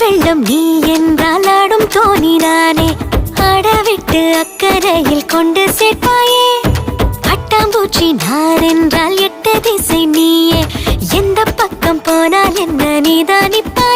வெள்ளம் நீ என்றால் ஆடும் தோணினானே ஆடவிட்டு அக்கறையில் கொண்டு சேர்ப்பாயே பட்டாம்பூச்சி நான் என்றால் எட்டு திசை நீயே எந்த பக்கம் போனால் என்ன நீதான் நிப்பாய்